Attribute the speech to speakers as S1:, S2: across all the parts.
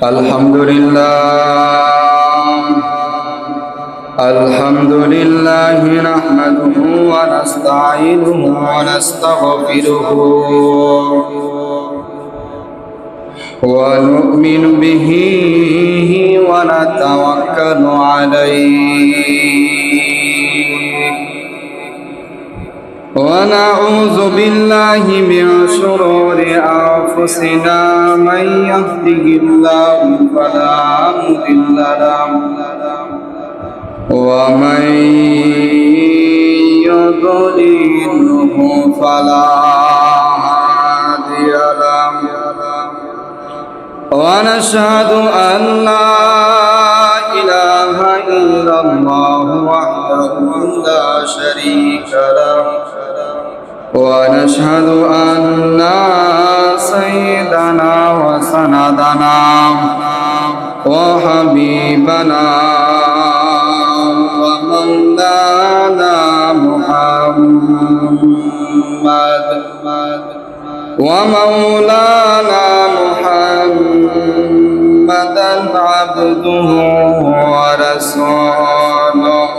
S1: الحمد لله نحمده ونستعينه ونستغفره ونؤمن به ونتوكل عليه ونعوذ بالله من شرور أنفسنا من يهده الله فلا مضل له ومن يضلله فلا هادي له ونشهد أن لا إله إلا الله وحده لا شريك له ونشهد أن سيدنا وسندنا وحبيبنا ومولانا محمدا عبده ورسوله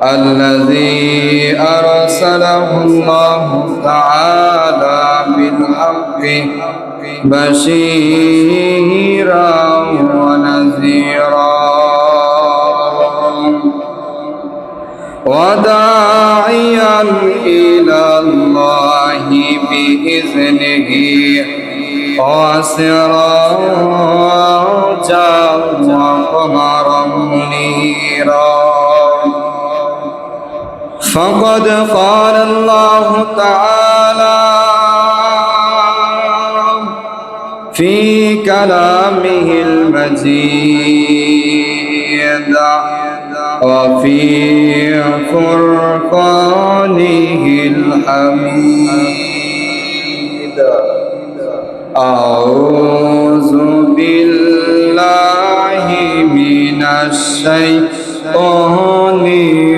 S1: الذي أرسله الله تعالى بالحق بشيرا ونذيرا وداعيا إلى الله بإذنه وسراجا وقمرا منيرا فقد قال الله تعالى في كلامه المجيد وفي فرقانه الحميد أعوذ بالله من الشيطان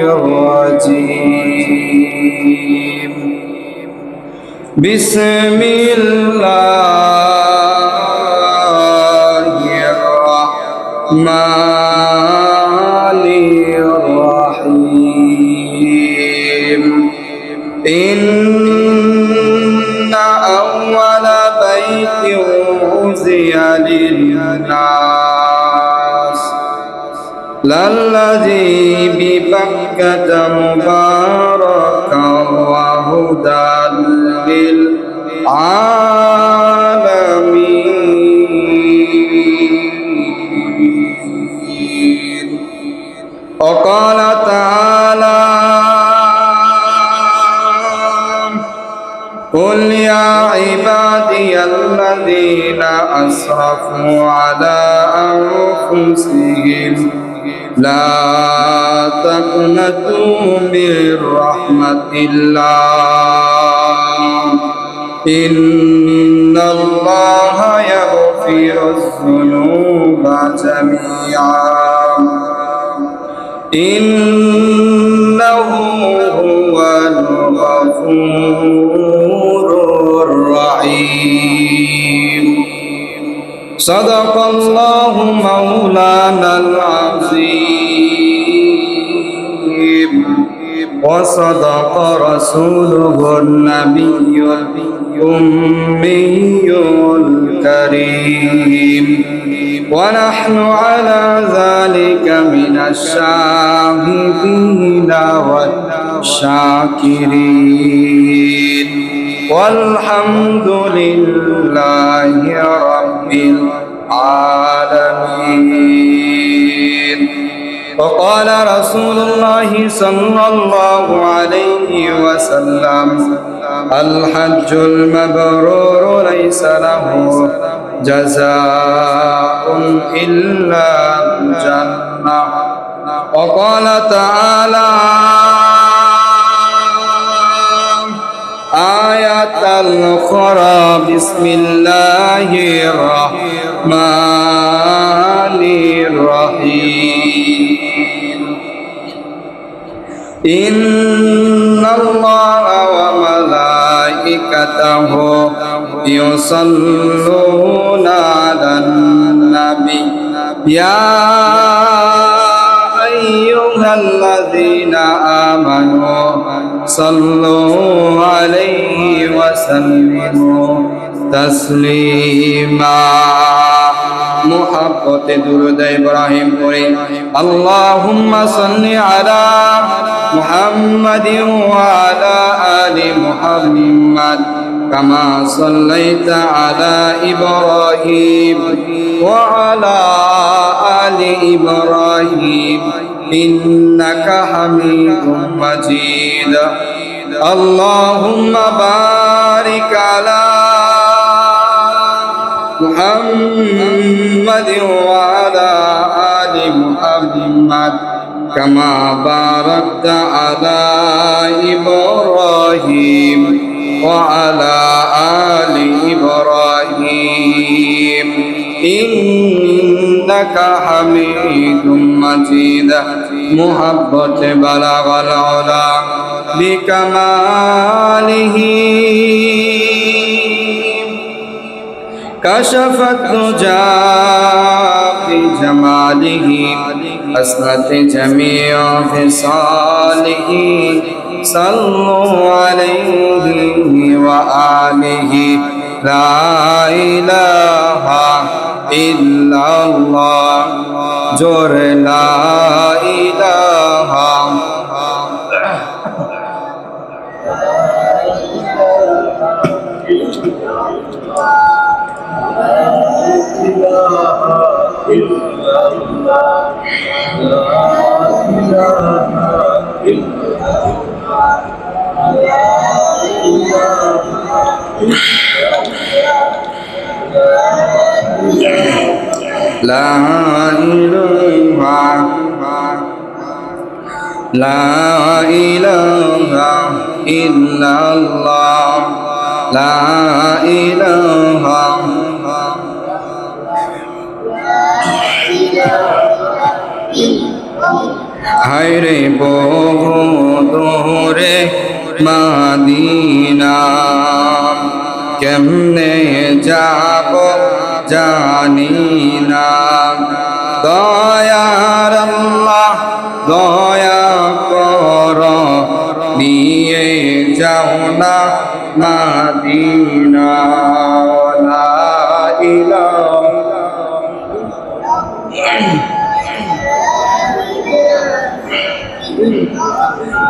S1: الرجيم بسم الله الرحمن الرحيم إن أول بيت وُزِّيَ للناس للذي ببكة مباركا وهدى للعالمين وقال تعالى قل يا عبادي الذين أسرفوا على أنفسهم لا تقنطوا من رحمة الله إن الله يغفر الذنوب جميعا إنه هو الغفور الرحيم صدق الله مولانا العظيم وصدق رسوله النبي الأمي الكريم ونحن على ذلك من الشاهدين والشاكرين والحمد لله رب العالمين وقال رسول الله صلى الله عليه وسلم الحج المبرور ليس له جزاء إلا الجنة وقال تعالى آية الأخرى بسم الله الرحمن الرحيم إن الله وملائكته يصلون على النبي النبي يا أيها الذين آمنوا صلوا عليه وسلموا تسليما محبت درود إبراهيم قرين اللهم صل على محمد وعلى آل محمد كما صليت على إبراهيم وعلى آل إبراهيم إنك حميد مجيد اللهم بارك على محمد وعلى آل محمد كما باركت على إبراهيم وعلى آل إبراهيم إنك حميد مجيد محبت بلغ العلا بكماله كشف الدجى بجماله أسنت جميع خصاله صلوا عليه وآله لا إله إلا الله جور لا إله لا إله إلا الله لا إله হায়রে বহু দূরে মদিনা কেমনে যাব জানি না দয়ার আল্লাহ দয়া কর নিয়ে যাও না মদিনা লা ইলাহা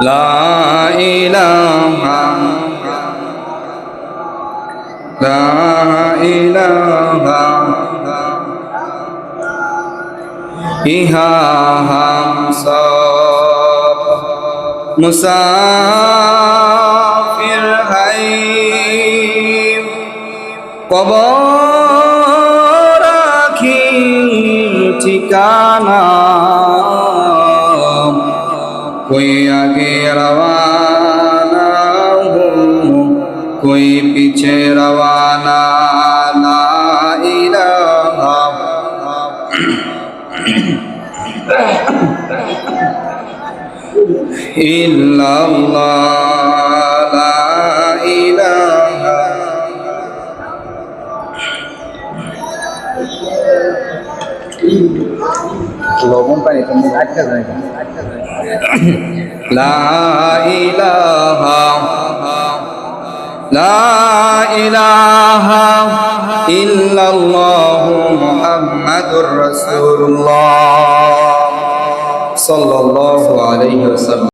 S1: لا إله لا إله ইহা হাম সব মুসাফির হাই কবর আখির ঠিকানা कोई आगे रवाना हो कोई पीछे रवाना ला इलाहा इल्लल्लाह ला इलाहा लोगों पर इतनी अच्छा रहेगा لا إله لا إله إلا الله محمد رسول الله صلى الله عليه وسلم